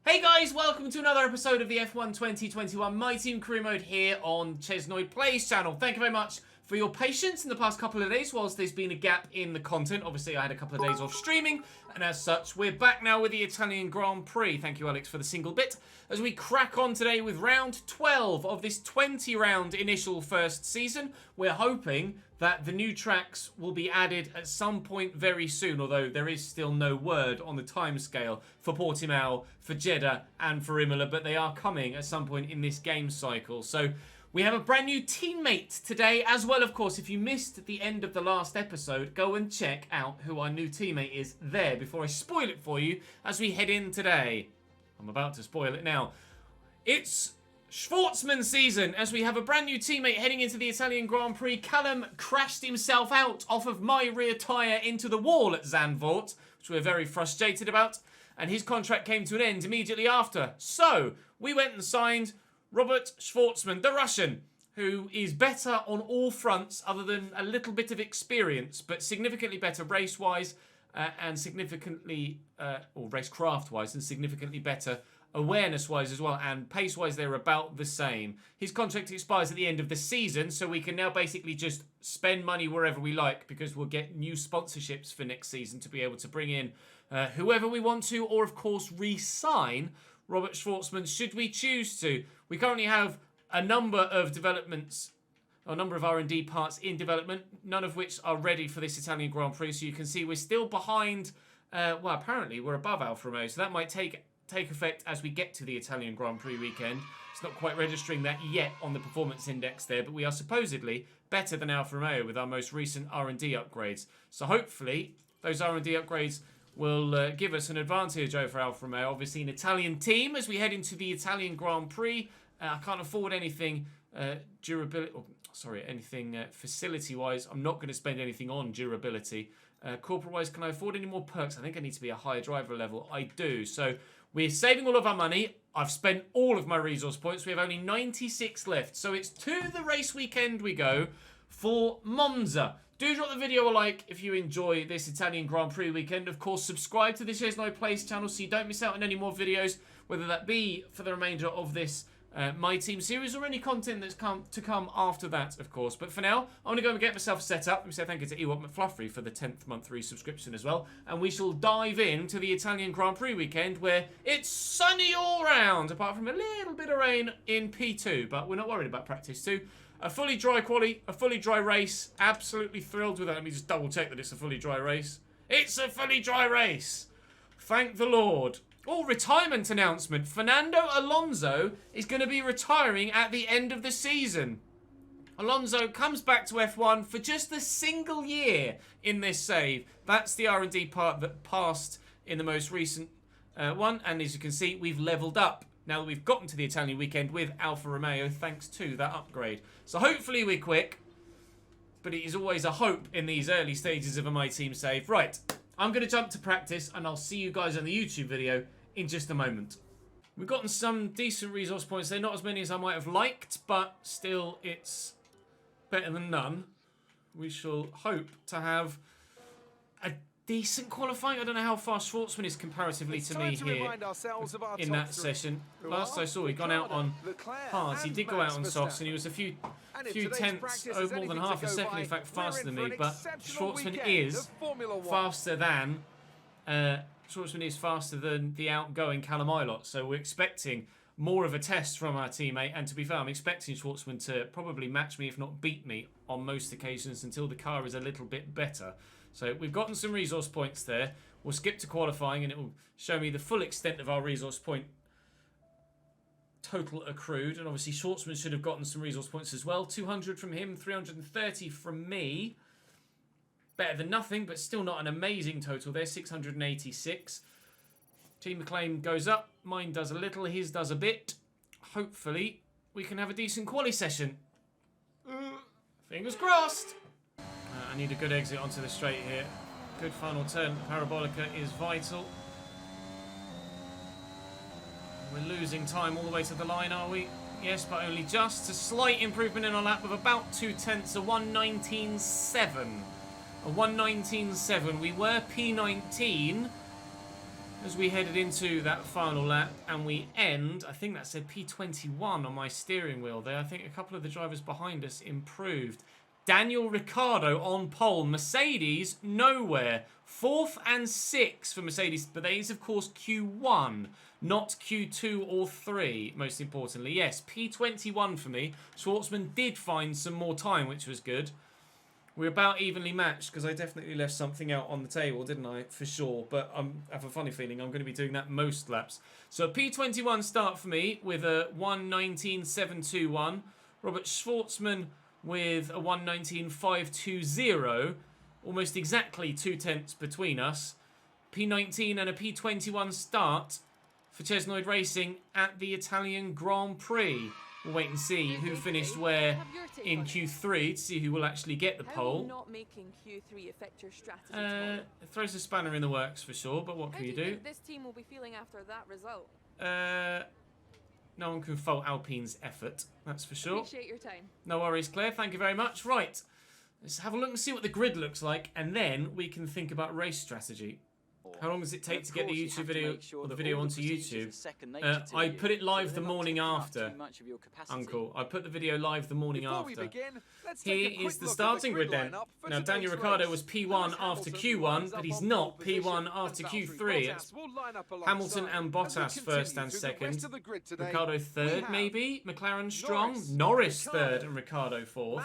Hey guys, welcome to another episode of the F1 2021 My Team Career Mode here on ChesnoidPlays channel. Thank you very much for your patience in the past couple of days whilst there's been a gap in the content. Obviously, I had a couple of days off streaming, and as such, we're back now with the Italian Grand Prix. Thank you, Alex, for the single bit. As we crack on today with round 12 of this 20-round initial first season, we're hoping that the new tracks will be added at some point very soon, although there is still no word on the timescale for Portimao, for Jeddah, and for Imola, but they are coming at some point in this game cycle. So we have a brand new teammate today as well. Of course, if you missed the end of the last episode, go and check out who our new teammate is there before I spoil it for you as we head in today. I'm about to spoil it now. It's Schwartzman season as we have a brand new teammate heading into the Italian Grand Prix. Callum crashed himself out off of my rear tyre into the wall at Zandvoort, which we're very frustrated about, and his contract came to an end immediately after. So we went and signed Robert Schwartzman, the Russian, who is better on all fronts other than a little bit of experience, but significantly better race-wise and significantly, or racecraft-wise, and significantly better awareness-wise as well, and pace-wise they're about the same. His contract expires at the end of the season, so we can now basically just spend money wherever we like because we'll get new sponsorships for next season to be able to bring in whoever we want to, or of course re-sign Robert Schwartzman should we choose to. We currently have a number of developments, a number of R&D parts in development, none of which are ready for this Italian Grand Prix, so you can see we're still behind, well apparently we're above Alfa Romeo, so that might take effect as we get to the Italian Grand Prix weekend. It's not quite registering that yet on the performance index there, but we are supposedly better than Alfa Romeo with our most recent R&D upgrades. So hopefully those R&D upgrades will give us an advantage over Alfa Romeo. Obviously an Italian team as we head into the Italian Grand Prix. I can't afford anything facility-wise. I'm not going to spend anything on durability. Corporate-wise, can I afford any more perks? I think I need to be a higher driver level. I do. So we're saving all of our money. I've spent all of my resource points. We have only 96 left. So it's to the race weekend we go for Monza. Do drop the video a like if you enjoy this Italian Grand Prix weekend. Of course, subscribe to the ChesnoidPlays channel so you don't miss out on any more videos, whether that be for the remainder of this My Team series or any content that's to come after that, of course. But for now, I'm going to go and get myself set up. Let me say thank you to Ewok McFluffrey for the 10th month resubscription as well. And we shall dive into the Italian Grand Prix weekend where it's sunny all round, apart from a little bit of rain in P2. But we're not worried about practice 2. A fully dry quali, a fully dry race. Absolutely thrilled with that. Let me just double check that it's a fully dry race. It's a fully dry race. Thank the Lord. Oh, retirement announcement. Fernando Alonso is going to be retiring at the end of the season. Alonso comes back to F1 for just a single year in this save. That's the R&D part that passed in the most recent one. And as you can see, we've leveled up now that we've gotten to the Italian weekend with Alfa Romeo, thanks to that upgrade. So hopefully we're quick, but it is always a hope in these early stages of a My Team save. Right, I'm going to jump to practice, and I'll see you guys on the YouTube video in just a moment. We've gotten some decent resource points. They're not as many as I might have liked, but still it's better than none. We shall hope to have a decent qualifying. I don't know how far Schwartzman is comparatively to me here in that session. Last I saw, he'd gone out on hards. He did go out on softs, and he was a few tenths, over more than half a second, in fact, faster than me. But Schwartzman is faster than the outgoing Callum Ilott. So we're expecting more of a test from our teammate. And to be fair, I'm expecting Schwartzman to probably match me, if not beat me, on most occasions until the car is a little bit better. So we've gotten some resource points there. We'll skip to qualifying and it will show me the full extent of our resource point total accrued. And obviously Schwartzman should have gotten some resource points as well. 200 from him, 330 from me. Better than nothing, but still not an amazing total there. 686. Team McLean goes up. Mine does a little, his does a bit. Hopefully we can have a decent quali session. Fingers crossed. I need a good exit onto the straight here. Good final turn. Parabolica is vital. We're losing time all the way to the line, are we? Yes, but only just. A slight improvement in our lap of about 2 tenths, a 1:19.7. A 1:19.7. We were P19. as we headed into that final lap, and we end, I think that said P21 on my steering wheel there. I think a couple of the drivers behind us improved. Daniel Ricciardo on pole. Mercedes, nowhere. 4th and 6th for Mercedes, but that is, of course, Q1, not Q2 or 3, most importantly. Yes, P21 for me. Schwartzman did find some more time, which was good. We're about evenly matched, because I definitely left something out on the table, didn't I? For sure, but I have a funny feeling I'm going to be doing that most laps. So a P21 start for me with a 1:19.721. Robert Schwartzman with a 1:19.520, almost exactly 2/10 between us. P19 and a P21 start for Chesnoid Racing at the Italian Grand Prix. We'll wait and see who finished where in Q3 to see who will actually get the pole. Not making Q3 affect your strategy it throws a spanner in the works for sure, but what can you do? Think this team will be feeling after that result? No one can fault Alpine's effort, that's for sure. Appreciate your time. No worries, Claire. Thank you very much. Right, let's have a look and see what the grid looks like, and then we can think about race strategy. How long does it take to get the YouTube video or the video onto YouTube? I put it live the morning after, Uncle. I put the video live the morning after. Here is the starting grid then. Now, Daniel Ricciardo was P1 after Q1, but he's not P1 after Q3. It's Hamilton and Bottas first and second. Ricciardo third, maybe. McLaren strong. Norris third and Ricciardo fourth.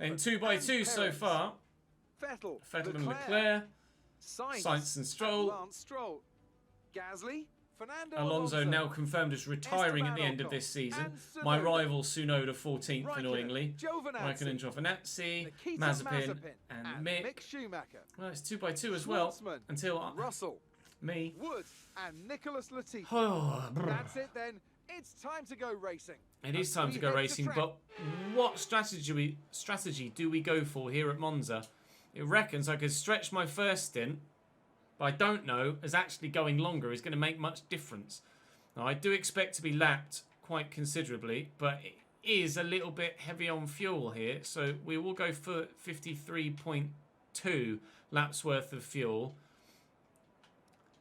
And 2x2 so far. Vettel and Leclerc. Sainz and Stroll. Gasly, Fernando Alonso now confirmed as retiring at the end of this season. My rival Tsunoda 14th, annoyingly. Raikkonen, Giovinazzi, Mazepin and Mick. Well, it's 2x2 as well until Russell, me. Wood and Nicholas Latifi. Oh, that's it then. It's time to go racing. It is time to go racing, but what strategy do we go for here at Monza? It reckons I could stretch my first stint, but I don't know as actually going longer is going to make much difference. Now, I do expect to be lapped quite considerably, but it is a little bit heavy on fuel here, so we will go for 53.2 laps worth of fuel.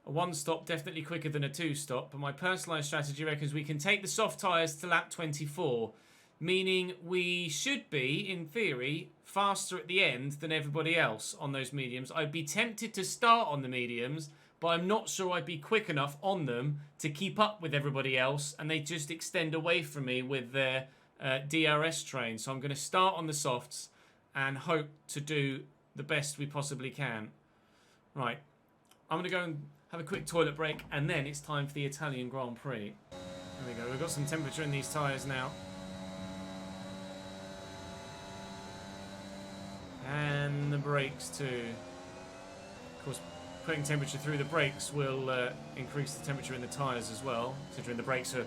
A 1-stop definitely quicker than a 2-stop, but my personalised strategy reckons we can take the soft tyres to lap 24, meaning we should be, in theory, faster at the end than everybody else on those mediums. I'd be tempted to start on the mediums, but I'm not sure I'd be quick enough on them to keep up with everybody else, and they just extend away from me with their DRS train. So I'm going to start on the softs and hope to do the best we possibly can. Right, I'm going to go and have a quick toilet break, and then it's time for the Italian Grand Prix. There we go, we've got some temperature in these tyres now. And the brakes too. Of course, putting temperature through the brakes will increase the temperature in the tyres as well, considering the brakes are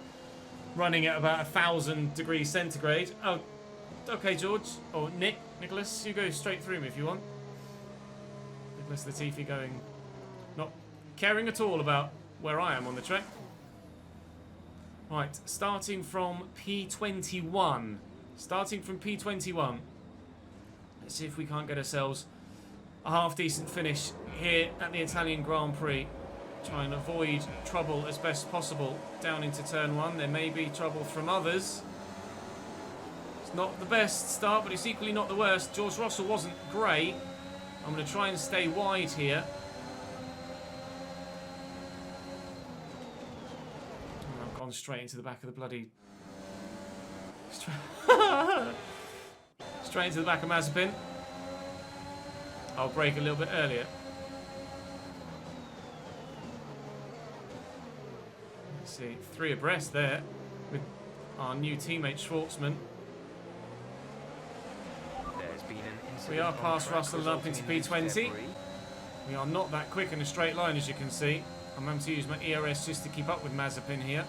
running at about 1,000 degrees centigrade. Oh, okay, George. Or Nicholas, you go straight through me if you want. Nicholas Latifi going, not caring at all about where I am on the track. Right, starting from P21. Starting from P21. Let's see if we can't get ourselves a half-decent finish here at the Italian Grand Prix. Try and avoid trouble as best possible down into turn 1. There may be trouble from others. It's not the best start, but it's equally not the worst. George Russell wasn't great. I'm going to try and stay wide here. Oh, I've gone straight into the back of the bloody... Straight into the back of Mazepin. I'll brake a little bit earlier. Let's see, 3 abreast there with our new teammate Schwartzman. We are past Russell and up into P20. We are not that quick in a straight line, as you can see. I'm having to use my ERS just to keep up with Mazepin here.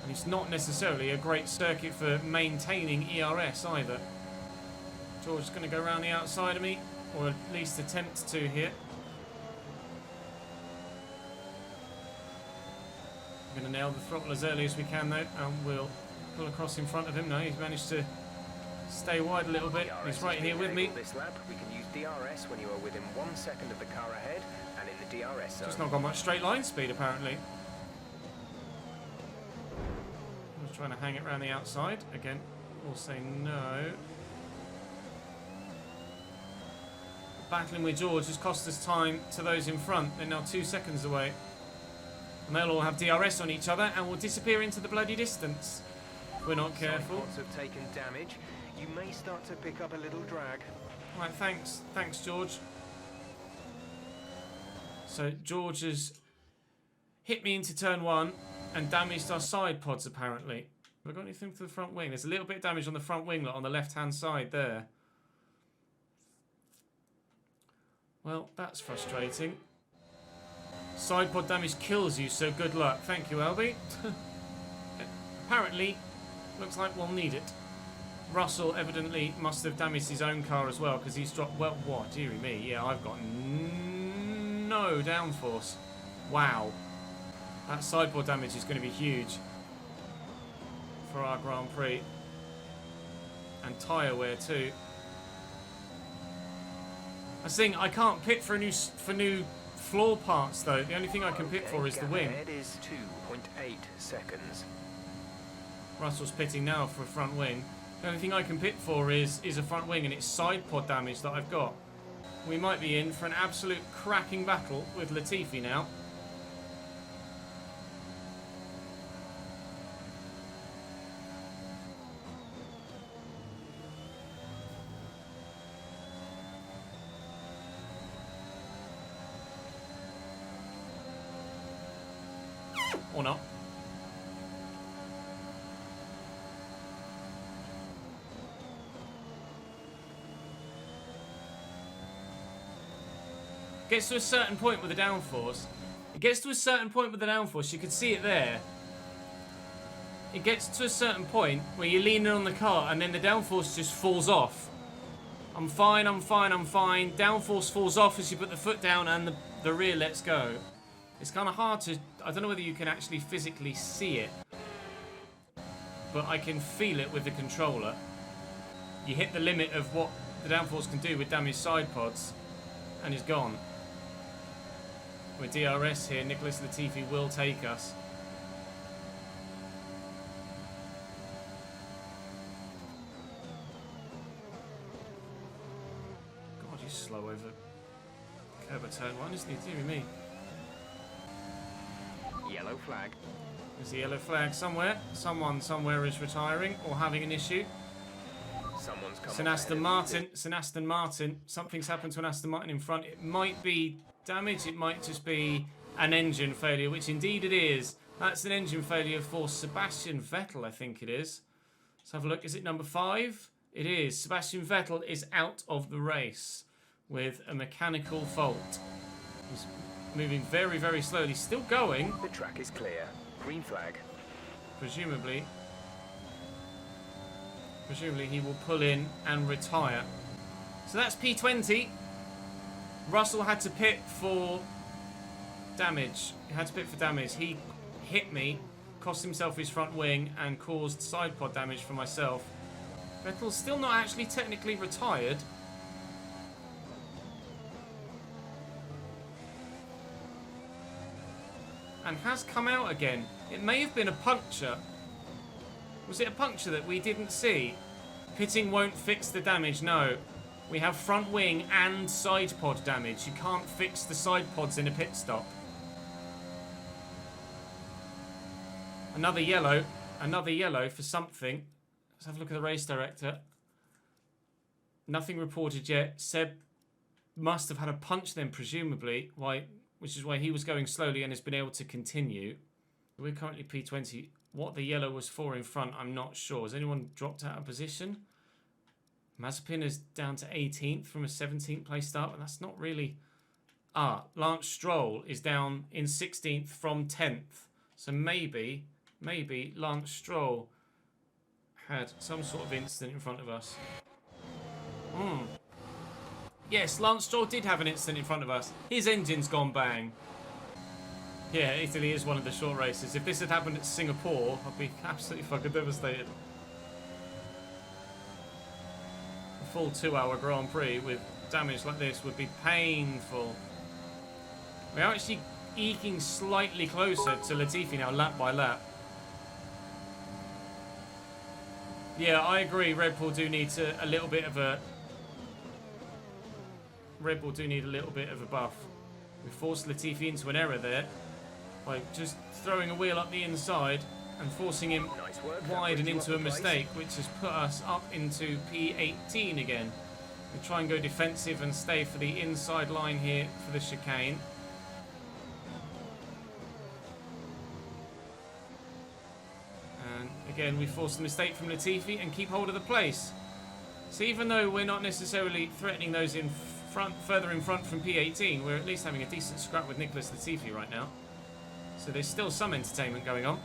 And it's not necessarily a great circuit for maintaining ERS either. George is going to go around the outside of me, or at least attempt to here. We're going to nail the throttle as early as we can though, and we'll pull across in front of him. No, he's managed to stay wide a little bit. He's right here with me. This lap, we can use DRS when you are within 1 second of the car ahead, and in DRS zone. Just not got much straight line speed, apparently. I was trying to hang it around the outside. Again, we'll say no. Battling with George has cost us time to those in front. They're now 2 seconds away. And they'll all have DRS on each other and will disappear into the bloody distance. If we're not careful. Side pods have taken damage. You may start to pick up a little drag. Right, thanks. Thanks, George. So George has hit me into turn 1 and damaged our side pods, apparently. Have I got anything for the front wing? There's a little bit of damage on the front wing on the left-hand side there. Well, that's frustrating. Side pod damage kills you, so good luck. Thank you, Albie. Apparently, looks like we'll need it. Russell evidently must have damaged his own car as well, because he's dropped... Well, what? Dearie me. Yeah, I've got no downforce. Wow. That side pod damage is going to be huge for our Grand Prix. And tyre wear too. I think I can't pit for new floor parts though. The only thing I can pit for is the wing. Ahead is 2.8 seconds. Russell's pitting now for a front wing. The only thing I can pit for is a front wing, and it's side pod damage that I've got. We might be in for an absolute cracking battle with Latifi now. Or not. Gets to a certain point with the downforce. It gets to a certain point with the downforce. You can see it there. It gets to a certain point where you're leaning on the car and then the downforce just falls off. I'm fine, I'm fine, I'm fine. Downforce falls off as you put the foot down and the rear lets go. It's kind of hard to... I don't know whether you can actually physically see it. But I can feel it with the controller. You hit the limit of what the downforce can do with damaged side pods. And it's gone. With DRS here, Nicholas Latifi will take us. God, he's slow over curb at turn 1, isn't he? Dear me. Yellow flag. There's a yellow flag somewhere. Someone somewhere is retiring or having an issue. Someone's come. It's an Aston Martin. It's an Aston Martin. Something's happened to an Aston Martin in front. It might be damage. It might just be an engine failure, which indeed it is. That's an engine failure for Sebastian Vettel, I think it is. Let's have a look. Is it number 5? It is. Sebastian Vettel is out of the race with a mechanical fault. He's moving very, very slowly. Still going. The track is clear. Green flag. Presumably he will pull in and retire. So that's P20. Russell had to pit for damage. He had to pit for damage. He hit me, cost himself his front wing, and caused side pod damage for myself. Vettel's still not actually technically retired. And has come out again. It may have been a puncture. Was it a puncture that we didn't see? Pitting won't fix the damage, no. We have front wing and side pod damage. You can't fix the side pods in a pit stop. Another yellow for something. Let's have a look at the race director. Nothing reported yet. Seb must have had a punch then, presumably, which is why he was going slowly and has been able to continue. We're currently P20. What the yellow was for in front, I'm not sure. Has anyone dropped out of position? Mazepin is down to 18th from a 17th place start, but that's not really... Lance Stroll is down in 16th from 10th. So maybe Lance Stroll had some sort of incident in front of us. Yes, Lance Stroll did have an incident in front of us. His engine's gone bang. Yeah, Italy is one of the short races. If this had happened at Singapore, I'd be absolutely fucking devastated. A full 2-hour Grand Prix with damage like this would be painful. We're actually eking slightly closer to Latifi now, lap by lap. Yeah, I agree. Red Bull do need a little bit of a... Red Bull do need a little bit of a buff. We forced Latifi into an error there by just throwing a wheel up the inside and forcing him Nice work. wide and That into a puts you off the mistake, which has put us up into P18 again. We try and go defensive and stay for the inside line here for the chicane. And again, we force the mistake from Latifi and keep hold of the place. So even though we're not necessarily threatening those in front, further in front from P18, we're at least having a decent scrap with Nicholas Latifi right now. So there's still some entertainment going on.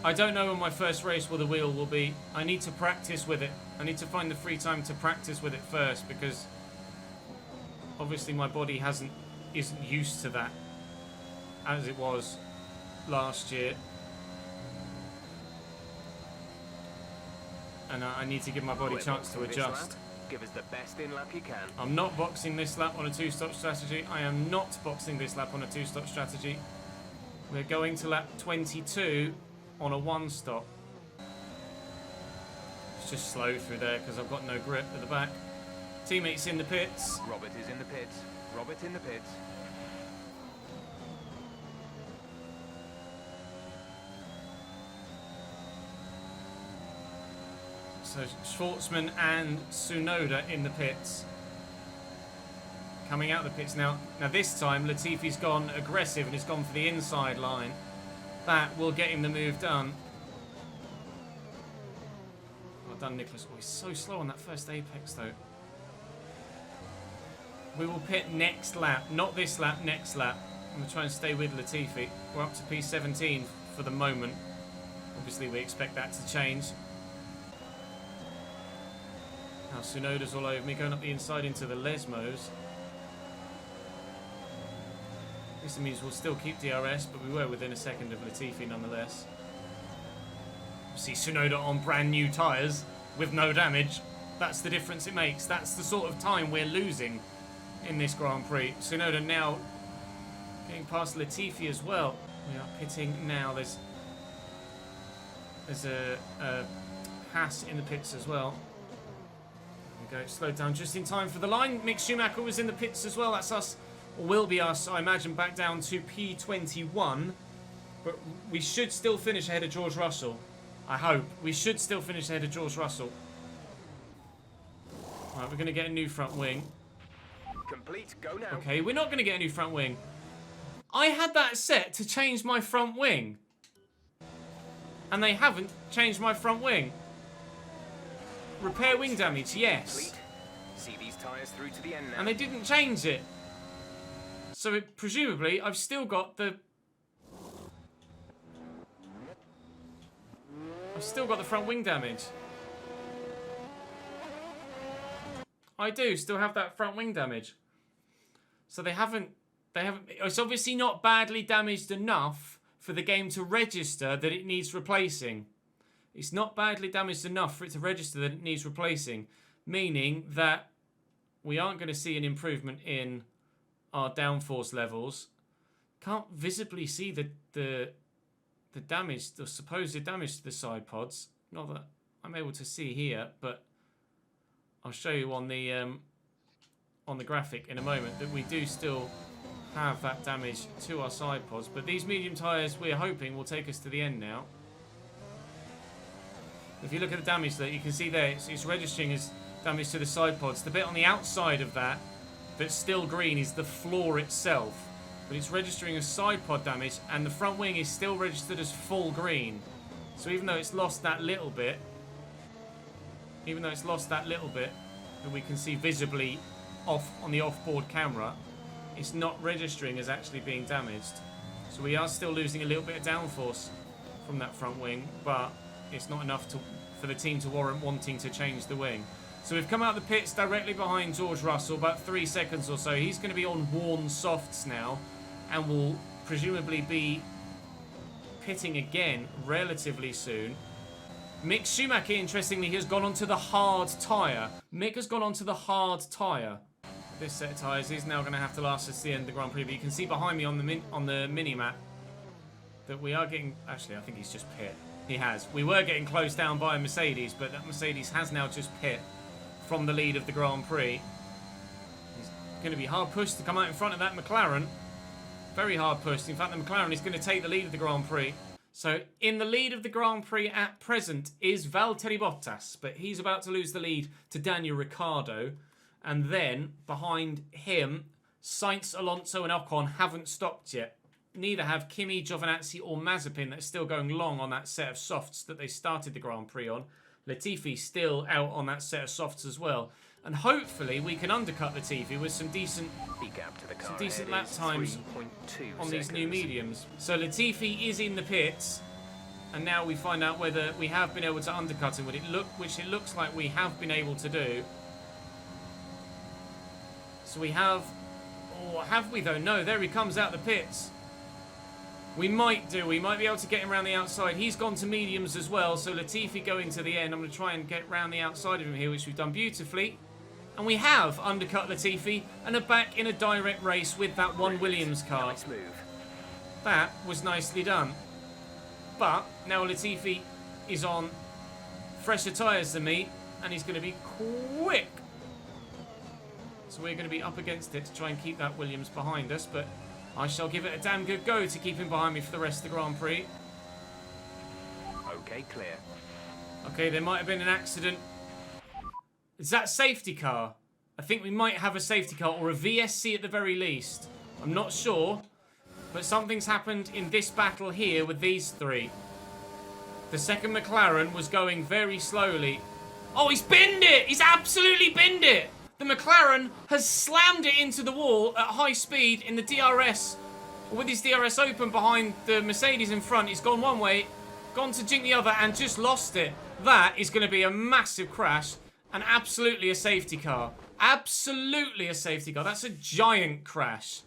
I don't know when my first race with the wheel will be. I need to practice with it. I need to find the free time to practice with it first, because obviously my body isn't used to that as it was last year. And I need to give my body a chance to adjust. Give us the best in lap you can. I'm not boxing this lap on a two-stop strategy. I am not boxing this lap on a two-stop strategy. We're going to lap 22 on a one-stop. It's just slow through there because I've got no grip at the back. Teammates in the pits. Robert is in the pits. Robert in the pits. So Schwartzman and Tsunoda in the pits. Coming out of the pits now. Now this time Latifi's gone aggressive and he's gone for the inside line. That will get him the move done. Well done, Nicholas. Oh, he's so slow on that first apex though. We will pit next lap. Not this lap, next lap. I'm going to try and stay with Latifi. We're up to P17 for the moment. Obviously we expect that to change. Now Tsunoda's all over me, going up the inside into the Lesmos. This means we'll still keep DRS, but we were within a second of Latifi nonetheless. See Tsunoda on brand new tyres with no damage. That's the difference it makes. That's the sort of time we're losing in this Grand Prix. Tsunoda now getting past Latifi as well. We are pitting now. There's a Haas in the pits as well. Go slowed down just in time for the line. Mick Schumacher was in the pits as well. That's us, or will be us, I imagine, back down to P21. But we should still finish ahead of George Russell. I hope. We should still finish ahead of George Russell. Alright, we're going to get a new front wing. Complete. Go now. Okay, we're not going to get a new front wing. I had that set to change my front wing. And they haven't changed my front wing. Repair wing damage, yes. See these tyres through to the end now. And they didn't change it. So presumably I've still got the front wing damage. I do still have that front wing damage. So they haven't it's obviously not badly damaged enough for the game to register that it needs replacing. It's not badly damaged enough for it to register that it needs replacing, meaning that we aren't going to see an improvement in our downforce levels. Can't visibly see the damage, the supposed damage to the side pods. Not that I'm able to see here, but I'll show you on the graphic in a moment that we do still have that damage to our side pods. But these medium tyres, we're hoping, will take us to the end now. If you look at the damage there, you can see there it's registering as damage to the side pods. The bit on the outside of that that's still green is the floor itself, but it's registering as side pod damage, and the front wing is still registered as full green. So even though it's lost that little bit, that we can see visibly off on the off-board camera, it's not registering as actually being damaged. So we are still losing a little bit of downforce from that front wing, but it's not enough for the team to warrant wanting to change the wing. So we've come out of the pits directly behind George Russell, about 3 seconds or so. He's going to be on worn softs now and will presumably be pitting again relatively soon. Mick Schumacher, interestingly, has gone onto the hard tyre. Mick has gone onto the hard tyre. this set of tyres is now going to have to last us to the end of the Grand Prix. But you can see behind me on the mini-map that we are getting... Actually, I think he's just pit. He has. We were getting closed down by a Mercedes, but that Mercedes has now just pit from the lead of the Grand Prix. He's going to be hard pushed to come out in front of that McLaren. Very hard pushed. In fact, the McLaren is going to take the lead of the Grand Prix. So, in the lead of the Grand Prix at present is Valtteri Bottas, but he's about to lose the lead to Daniel Ricciardo. And then, behind him, Sainz, Alonso and Ocon haven't stopped yet. Neither have Kimi, Giovinazzi or Mazepin. They're still going long on that set of softs that they started the Grand Prix on. Latifi still out on that set of softs as well. And hopefully we can undercut Latifi with some decent lap times on these new mediums. So Latifi is in the pits. And now we find out whether we have been able to undercut him, which it looks like we have been able to do. So we have... Or have we though? No, there he comes out the pits. We might do. We might be able to get him around the outside. He's gone to mediums as well. So Latifi going to the end. I'm going to try and get round the outside of him here, which we've done beautifully. And we have undercut Latifi and are back in a direct race with that one Williams car. Nice move. That was nicely done. But now Latifi is on fresher tyres than me. And he's going to be quick. So we're going to be up against it to try and keep that Williams behind us. But I shall give it a damn good go to keep him behind me for the rest of the Grand Prix. Okay, clear. Okay, there might have been an accident. Is that a safety car? I think we might have a safety car or a VSC at the very least. I'm not sure. But something's happened in this battle here with these three. The second McLaren was going very slowly. Oh, he's binned it! He's absolutely binned it! The McLaren has slammed it into the wall at high speed in the DRS. With his DRS open behind the Mercedes in front, he's gone one way, gone to jink the other, and just lost it. That is going to be a massive crash and absolutely a safety car. Absolutely a safety car. That's a giant crash.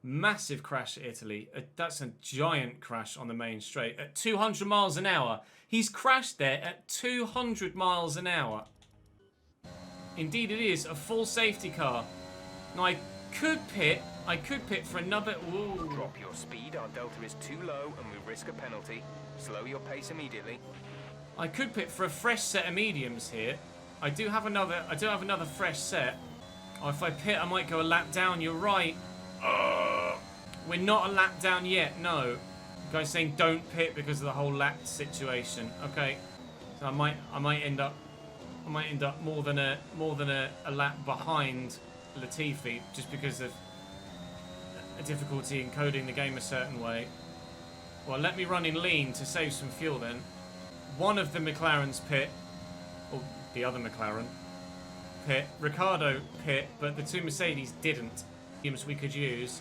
Massive crash at Italy. That's a giant crash on the main straight at 200 miles an hour. He's crashed there at 200 miles an hour. Indeed it is, a full safety car. Now I could pit for another... Ooh. Drop your speed, our delta is too low and we risk a penalty. Slow your pace immediately. I could pit for a fresh set of mediums here. I do have another fresh set. Oh, if I pit I might go a lap down, you're right. We're not a lap down yet, no. The guy's saying don't pit because of the whole lap situation. Okay. So I might end up more than a lap behind Latifi just because of a difficulty in coding the game a certain way. Well, let me run in lean to save some fuel then. One of the McLarens pit, or the other McLaren pit. Ricciardo pit, but the two Mercedes didn't. We could use,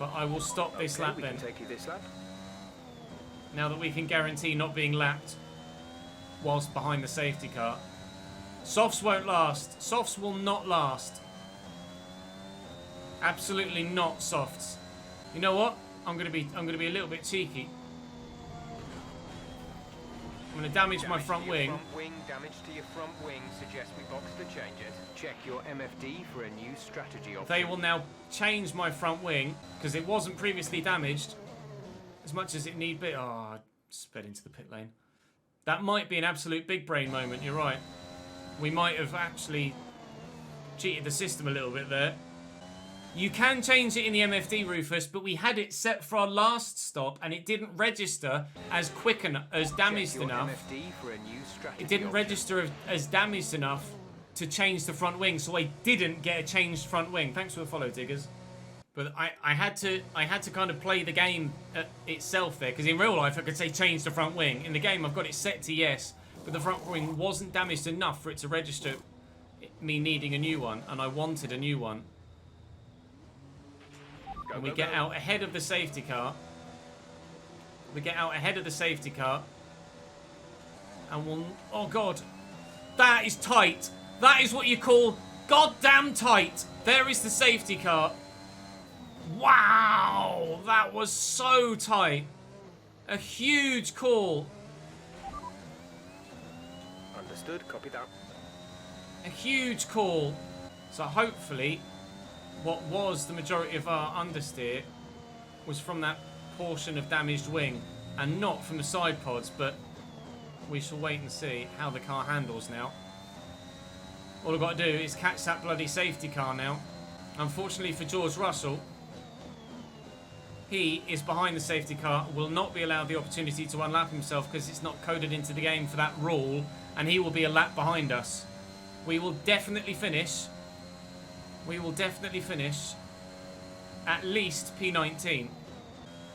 but I will stop this lap then. Can take you this lap. Now that we can guarantee not being lapped whilst behind the safety car. Softs won't last. Softs will not last. Absolutely not softs. You know what? I'm gonna be a little bit cheeky. I'm gonna damage my front wing. Damage to your front wing suggests we box to change it. Check your MFD for a new strategy option. They will now change my front wing because it wasn't previously damaged as much as it need be. Oh, I sped into the pit lane. That might be an absolute big brain moment, you're right. We might have actually cheated the system a little bit there. You can change it in the MFD, Rufus, but we had it set for our last stop and it didn't register as quick enough, as damaged enough. It didn't register as damaged enough to change the front wing, so I didn't get a changed front wing. Thanks for the follow, Diggers. But I had to kind of play the game itself there, because in real life I could say change the front wing. In the game I've got it set to yes, but the front wing wasn't damaged enough for it to register me needing a new one, and I wanted a new one. And we get out ahead of the safety car. We get out ahead of the safety car. And we'll... Oh, God. That is tight. That is what you call goddamn tight. There is the safety car. Wow. That was so tight. A huge call. Understood. Copy that. A huge call. So hopefully, what was the majority of our understeer was from that portion of damaged wing and not from the side pods, but we shall wait and see how the car handles now. All I've got to do is catch that bloody safety car now. Unfortunately for George Russell, he is behind the safety car, will not be allowed the opportunity to unlap himself because it's not coded into the game for that rule, and he will be a lap behind us. We will definitely finish. We will definitely finish at least P19.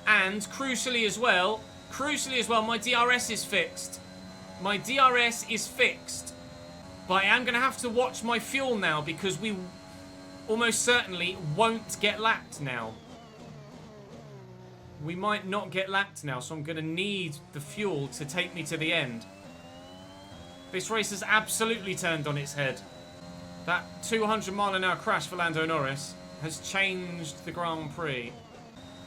And crucially as well, my DRS is fixed. My DRS is fixed. But I am going to have to watch my fuel now because we almost certainly won't get lapped now. We might not get lapped now, so I'm going to need the fuel to take me to the end. This race has absolutely turned on its head. That 200-mile-an-hour crash for Lando Norris has changed the Grand Prix.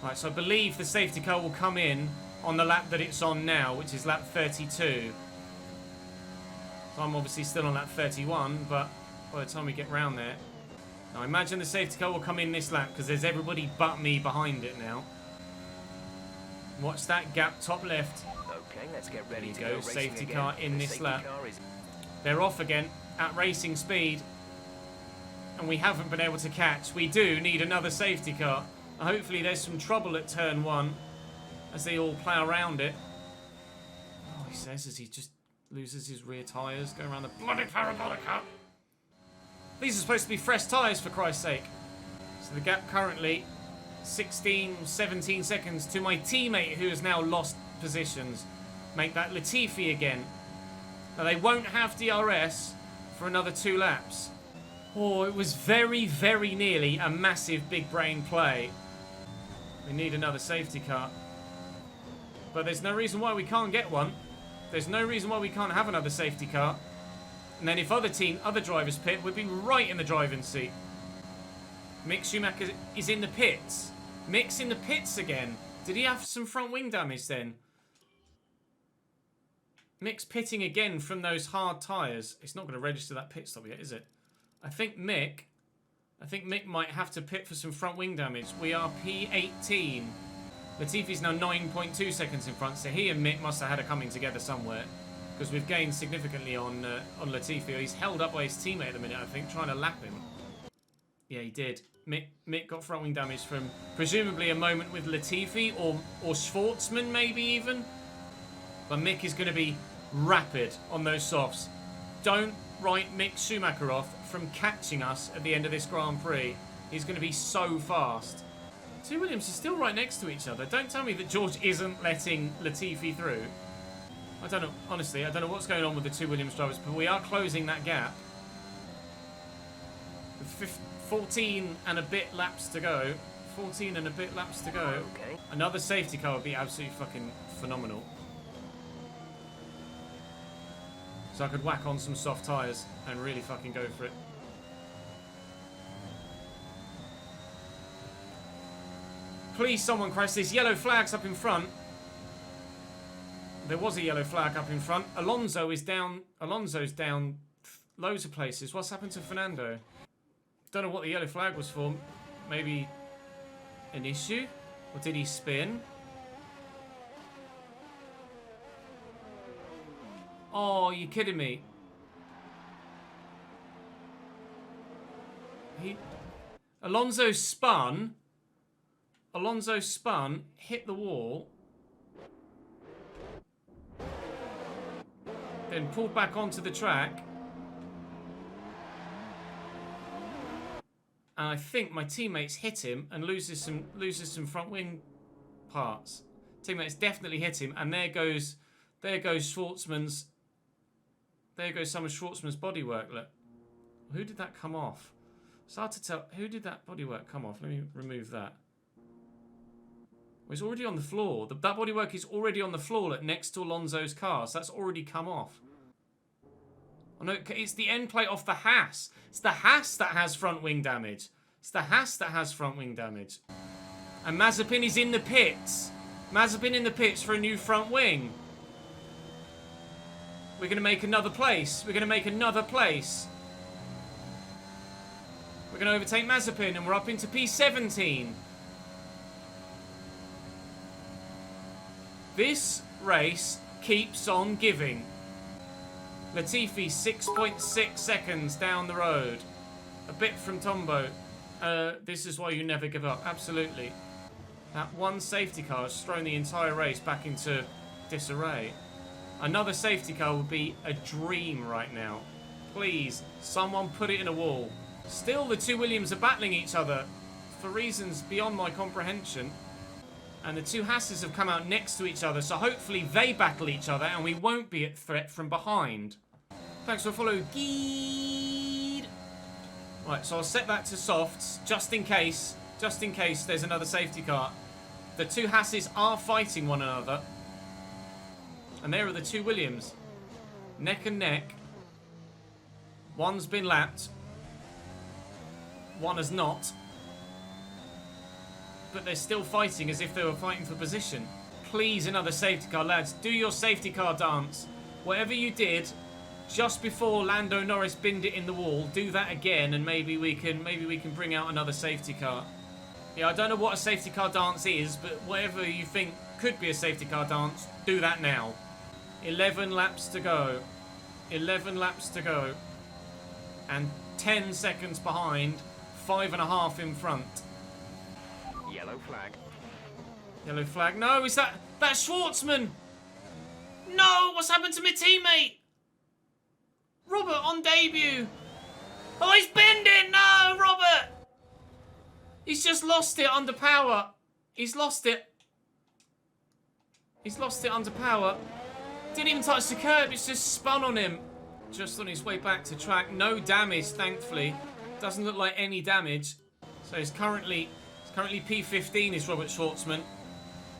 Right, so I believe the safety car will come in on the lap that it's on now, which is lap 32. So I'm obviously still on lap 31, but by the time we get round there... Now, I imagine the safety car will come in this lap because there's everybody but me behind it now. Watch that gap top left. Okay, let's get ready to There you go go, racing safety again. car in The this safety lap. car is... They're off again at racing speed. And we haven't been able to catch. We do need another safety car. Hopefully there's some trouble at turn 1 as they all plough around it. Oh, he says as he just loses his rear tyres, going around the bloody parabolica. These are supposed to be fresh tyres, for Christ's sake. So the gap currently 16, 17 seconds to my teammate who has now lost positions. Make that Latifi again. Now they won't have DRS for another 2 laps. Oh, it was very, very nearly a massive big brain play. We need another safety car. But there's no reason why we can't get one. There's no reason why we can't have another safety car. And then if other drivers pit, we'd be right in the driving seat. Mick Schumacher is in the pits. Mick's in the pits again. Did he have some front wing damage then? Mick's pitting again from those hard tyres. It's not going to register that pit stop yet, is it? I think Mick might have to pit for some front wing damage. We are P18. Latifi's now 9.2 seconds in front, so he and Mick must have had a coming together somewhere. Because we've gained significantly on Latifi. He's held up by his teammate at the minute, I think, trying to lap him. Yeah, he did. Mick got front wing damage from presumably a moment with Latifi or Schwartzman maybe even. But Mick is going to be rapid on those softs. Don't write Mick Schumacher off from catching us at the end of this Grand Prix. He's going to be so fast. Two Williams are still right next to each other. Don't tell me that George isn't letting Latifi through. I don't know, honestly, I don't know what's going on with the two Williams drivers, but we are closing that gap. With 14 and a bit laps to go. 14 and a bit laps to go. Okay. Another safety car would be absolutely fucking phenomenal. So I could whack on some soft tyres and really fucking go for it. Please, someone crash this. Yellow flag's up in front. There was a yellow flag up in front. Alonso is down. Alonso's down loads of places. What's happened to Fernando? Don't know what the yellow flag was for. Maybe an issue? Or did he spin? Oh, you kidding me? Alonso spun. Alonso spun, hit the wall, then pulled back onto the track. And I think my teammates hit him and loses some front wing parts. Teammates definitely hit him, and there goes Schwartzman's. There goes some of Schwartzman's bodywork. Look, who did that come off? It's hard to tell. Who did that bodywork come off? Let me remove that. It's already on the floor. That bodywork is already on the floor next to Alonso's car, so that's already come off. Oh no, it's the end plate off the Haas. It's the Haas that has front wing damage. It's the Haas that has front wing damage. And Mazepin is in the pits. Mazepin in the pits for a new front wing. We're going to make another place. We're going to make another place. going to overtake Mazepin, and we're up into P17. This race keeps on giving. Latifi 6.6 seconds down the road. A bit from Tombo. This is why you never give up. Absolutely. That one safety car has thrown the entire race back into disarray. Another safety car would be a dream right now. Please, someone put it in a wall. Still, the two Williams are battling each other for reasons beyond my comprehension. And the two Hasses have come out next to each other, so hopefully they battle each other and we won't be at threat from behind. Thanks for following, Geed. Right, so I'll set that to softs, just in case there's another safety car. The two Hasses are fighting one another. And there are the two Williams. Neck and neck. One's been lapped. One has not. But they're still fighting as if they were fighting for position. Please, another safety car, lads. Do your safety car dance. Whatever you did just before Lando Norris binned it in the wall, do that again, and maybe we can bring out another safety car. Yeah, I don't know what a safety car dance is, but whatever you think could be a safety car dance, do that now. 11 laps to go. 11 laps to go. And 10 seconds behind, 5.5 in front. Yellow flag. Yellow flag. No, is that's Schwartzman? No, what's happened to my teammate? Robert on debut. Oh, he's bending. No, Robert. He's just lost it under power. He's lost it. He's lost it under power. Didn't even touch the curb. It's just spun on him. Just on his way back to track. No damage, thankfully. Doesn't look like any damage. So he's currently P15 is Robert Schwartzman.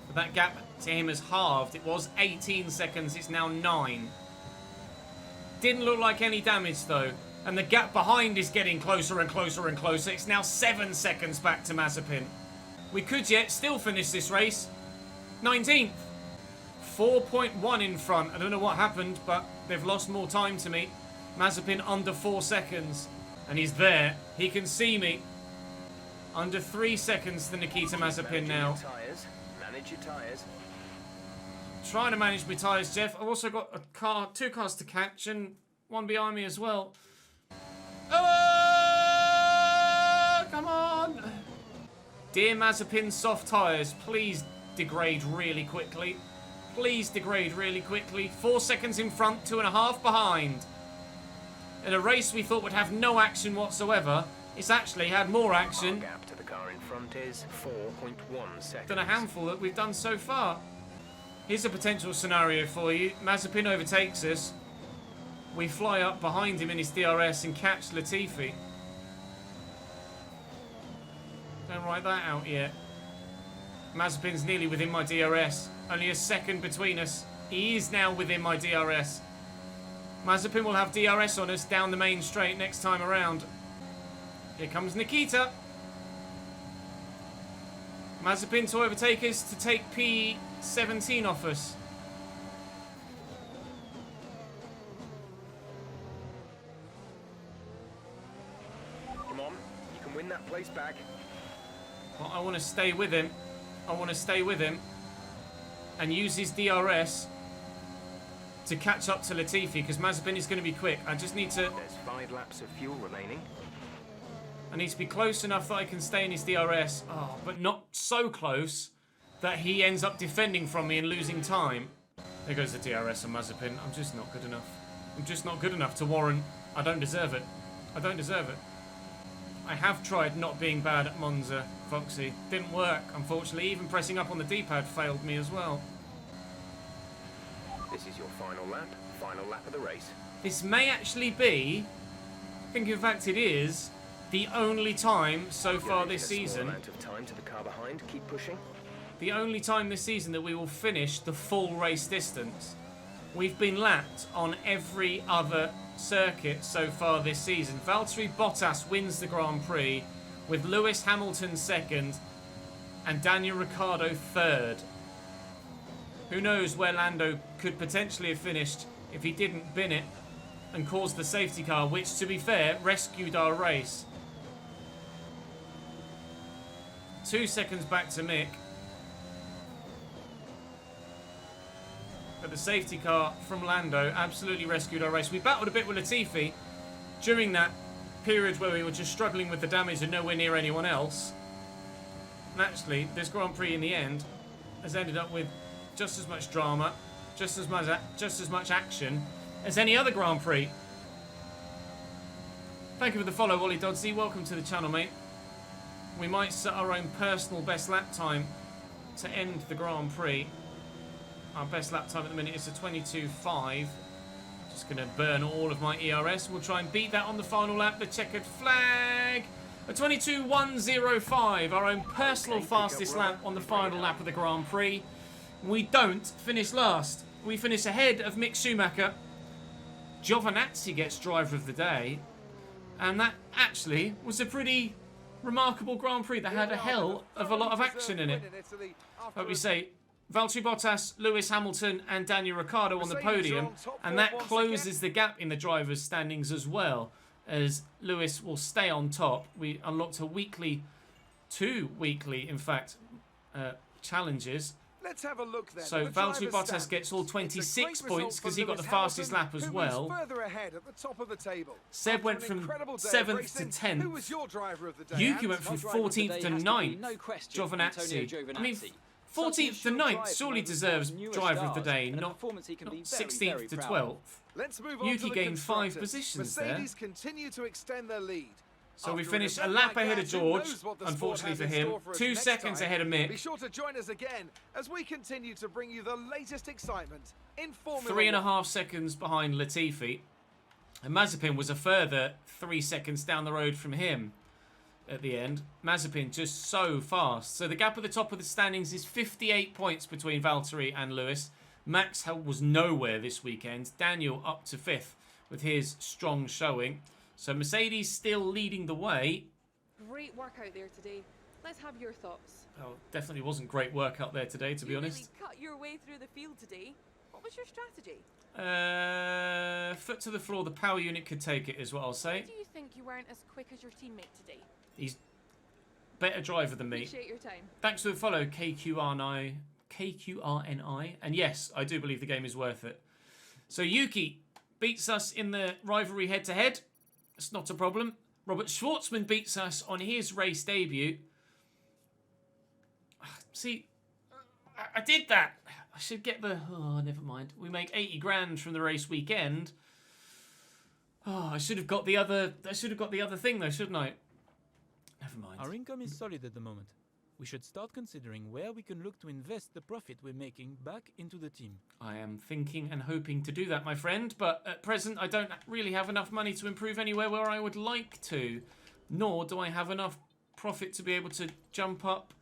But that gap to him has halved. It was 18 seconds. It's now 9. Didn't look like any damage, though. And the gap behind is getting closer and closer and closer. It's now 7 seconds back to Mazepin. We could yet still finish this race. 19th. 4.1 in front. I don't know what happened, but they've lost more time to me. Mazepin under 4 seconds. And he's there. He can see me. Under 3 seconds to Nikita Mazepin now. Manage your tyres. Trying to manage my tyres, Jeff. I've also got two cars to catch and one behind me as well. Oh, come on. Dear Mazepin soft tyres, please degrade really quickly. Please degrade really quickly. 4 seconds in front, 2.5 behind. In a race we thought would have no action whatsoever, it's actually had more action. Our gap to the car in front is 4.1 seconds. Than a handful that we've done so far. Here's a potential scenario for you. Mazepin overtakes us. We fly up behind him in his DRS and catch Latifi. Don't write that out yet. Mazepin's nearly within my DRS. Only a second between us. He is now within my DRS. Mazepin will have DRS on us down the main straight next time around. Here comes Nikita. Mazepin to overtake us to take P17 off us. Come on, you can win that place back. Well, I want to stay with him. I want to stay with him and use his DRS to catch up to Latifi because Mazepin is going to be quick. I just need to... There's 5 laps of fuel remaining. I need to be close enough that I can stay in his DRS. Oh, but not so close that he ends up defending from me and losing time. There goes the DRS on Mazepin. I'm just not good enough. I'm just not good enough to warrant... I don't deserve it. I don't deserve it. I have tried not being bad at Monza, Foxy. Didn't work, unfortunately. Even pressing up on the D-pad failed me as well. This is your final lap of the race. This may actually be, I think in fact it is, the only time so far this season, amount of time to the car behind. Keep pushing. the only time this season that we will finish the full race distance. We've been lapped on every other circuit so far this season. Valtteri Bottas wins the Grand Prix with Lewis Hamilton second and Daniel Ricciardo third. Who knows where Lando could potentially have finished if he didn't bin it and caused the safety car, which, to be fair, rescued our race. 2 seconds back to Mick. But the safety car from Lando absolutely rescued our race. We battled a bit with Latifi during that period where we were just struggling with the damage and nowhere near anyone else. And actually, this Grand Prix in the end has ended up with just as much drama, just as much action as any other Grand Prix. Thank you for the follow, Wally Dodsey. Welcome to the channel, mate. We might set our own personal best lap time to end the Grand Prix. Our best lap time at the minute is a 22.5. Just going to burn all of my ERS. We'll try and beat that on the final lap. The checkered flag. A 22.105. Our own personal fastest lap on the final lap of the Grand Prix. We don't finish last. We finish ahead of Mick Schumacher. Giovinazzi gets driver of the day. And that actually was a pretty remarkable Grand Prix that had a hell of a lot of action in it. But we say Valtteri Bottas, Lewis Hamilton and Daniel Ricciardo on the podium, and that closes the gap in the drivers' standings as well, as Lewis will stay on top. We unlocked two weekly, in fact, challenges. Let's have a look then. So Valtteri Bottas gets all 26 points because he got the fastest lap as well. Further ahead at the top of the table. Seb went from 7th to 10th. Who was your driver of the day? Yuki went from 14th to 9th. Giovinazzi. I mean, 14th to 9th surely deserves driver of the day, not 16th to 12th. Let's move on Yuki to the gained 5 constructors. positions there. Mercedes continue to extend their lead. So we After finished a an lap event like ahead of that, who George, knows what the sport unfortunately has for in him. store for us 2 next seconds time. ahead of Be Mick. sure to join us again as we continue to bring you the latest excitement in Formula 3.5 seconds behind Latifi. And Mazepin was a further 3 seconds down the road from him at the end. Mazepin just so fast. So the gap at the top of the standings is 58 points between Valtteri and Lewis. Max was nowhere this weekend. Daniel up to 5th with his strong showing. So Mercedes still leading the way. Great work out there today. Let's have your thoughts. Oh, definitely wasn't great work out there today, to be honest. You really cut your way through the field today. What was your strategy? Foot to the floor, the power unit could take it, is what I'll say. Why do you think you weren't as quick as your teammate today? He's better driver than me. Appreciate your time. Thanks for the follow, KQRNI. And yes, I do believe the game is worth it. So Yuki beats us in the rivalry head-to-head. It's not a problem. Robert Schwartzman beats us on his race debut. See, I did that. I should get the... Oh, never mind. We make 80 grand from the race weekend. Oh, I should have got the other... I should have got the other thing, though, shouldn't I? Never mind. Our income is solid at the moment. We should start considering where we can look to invest the profit we're making back into the team. I am thinking and hoping to do that, my friend, but at present I don't really have enough money to improve anywhere where I would like to. Nor do I have enough profit to be able to jump up.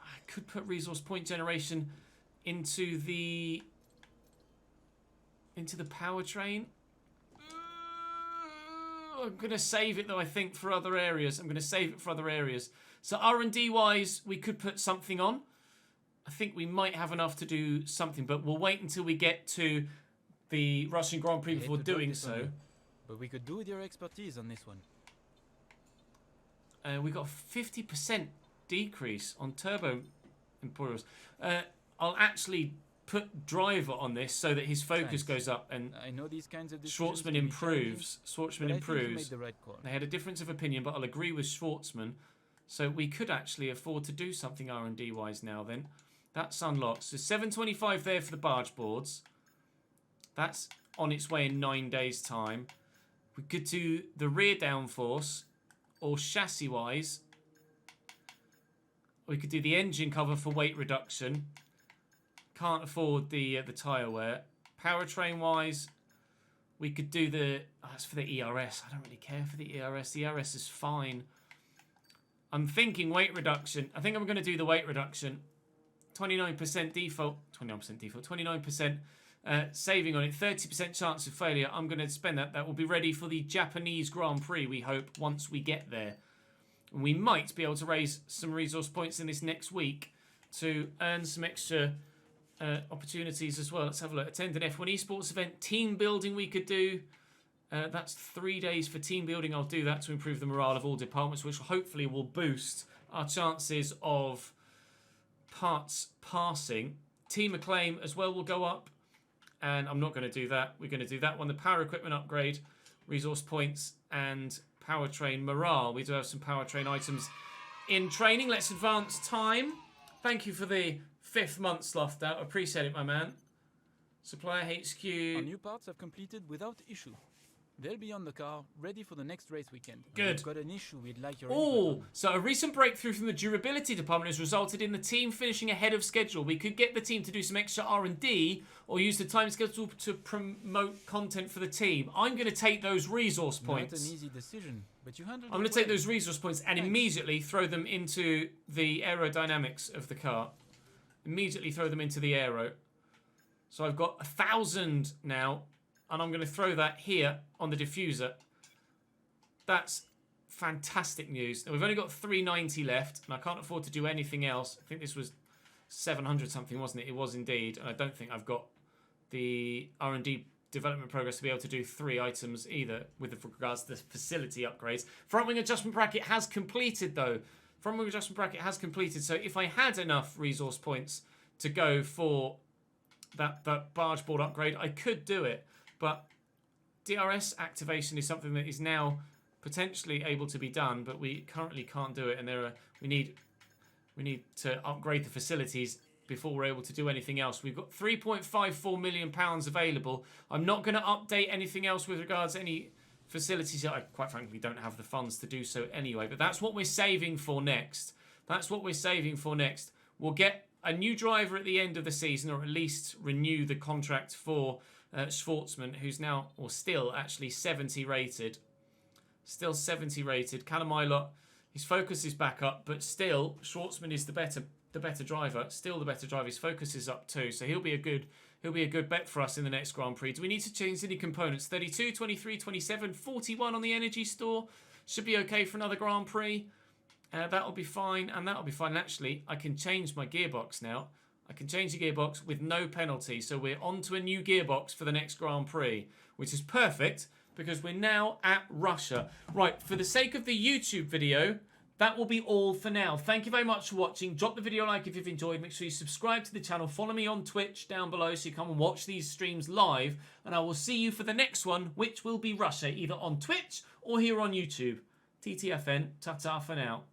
I could put resource point generation into the powertrain. I'm going to save it, though, I think, for other areas. I'm going to save it for other areas. So R&D wise, we could put something on. I think we might have enough to do something, but we'll wait until we get to the Russian Grand Prix before doing so. But we could do with your expertise on this one. We got a 50% decrease on turbo impulse. I'll actually put driver on this so that his focus goes up, and I know these kinds of decisions Schwartzman can be improves. Schwartzman challenging, but I think you improves. made the right call. They had a difference of opinion, but I'll agree with Schwartzman. So we could actually afford to do something R&D wise now then. That's unlocked. So 725 there for the barge boards. That's on its way in 9 days' time. We could do the rear downforce, or chassis wise. We could do the engine cover for weight reduction. Can't afford the tyre wear. Powertrain wise, we could do the... Oh, that's for the ERS. I don't really care for the ERS. The ERS is fine. I'm thinking weight reduction. I think I'm going to do the weight reduction. 29% default. 29% saving on it. 30% chance of failure. I'm going to spend that. That will be ready for the Japanese Grand Prix, we hope, once we get there. And we might be able to raise some resource points in this next week to earn some extra opportunities as well. Let's have a look. Attend an F1 esports event. Team building we could do. That's 3 days for team building. I'll do that to improve the morale of all departments, which hopefully will boost our chances of parts passing. Team acclaim as well will go up. And I'm not going to do that. We're going to do that one. The power equipment upgrade, resource points, and powertrain morale. We do have some powertrain items in training. Let's advance time. Thank you for the 5th month sloughed out. Appreciate it, my man. Supplier HQ. Our new parts have completed without issue. They'll be on the car, ready for the next race weekend. Good. We've got an issue we'd like your input Oh, on. so a recent breakthrough from the durability department has resulted in the team finishing ahead of schedule. We could get the team to do some extra R&D or use the time schedule to promote content for the team. I'm going to take those resource points. Not an easy decision, but you handled I'm it going to take well. those resource points and Thanks. immediately throw them into the aerodynamics of the car. Immediately throw them into the aero. So I've got 1,000 now, and I'm going to throw that here on the diffuser. That's fantastic news. Now, we've only got 390 left, and I can't afford to do anything else. I think this was 700 something, wasn't it? It was indeed, and I don't think I've got the R&D development progress to be able to do 3 items either with regards to the facility upgrades. Front wing adjustment bracket has completed, though. Front wing adjustment bracket has completed, so if I had enough resource points to go for that barge board upgrade, I could do it. But DRS activation is something that is now potentially able to be done, but we currently can't do it, and we need to upgrade the facilities before we're able to do anything else. We've got £3.54 million available. I'm not going to update anything else with regards to any facilities. I quite frankly don't have the funds to do so anyway, but that's what we're saving for next. That's what we're saving for next. We'll get a new driver at the end of the season, or at least renew the contract for Schwartzman, who's now, or still actually 70 rated. Still 70 rated. Callum Ilott, his focus is back up, but still Schwartzman is the better driver. Still the better driver. His focus is up too, so he'll be a good bet for us in the next Grand Prix. Do we need to change any components? 32, 23, 27, 41 on the energy store. Should be okay for another Grand Prix. That'll be fine, and that'll be fine. And actually, I can change my gearbox now. I can change the gearbox with no penalty. So we're on to a new gearbox for the next Grand Prix, which is perfect because we're now at Russia. Right, for the sake of the YouTube video, that will be all for now. Thank you very much for watching. Drop the video a like if you've enjoyed. Make sure you subscribe to the channel. Follow me on Twitch down below so you come and watch these streams live. And I will see you for the next one, which will be Russia, either on Twitch or here on YouTube. TTFN, ta-ta for now.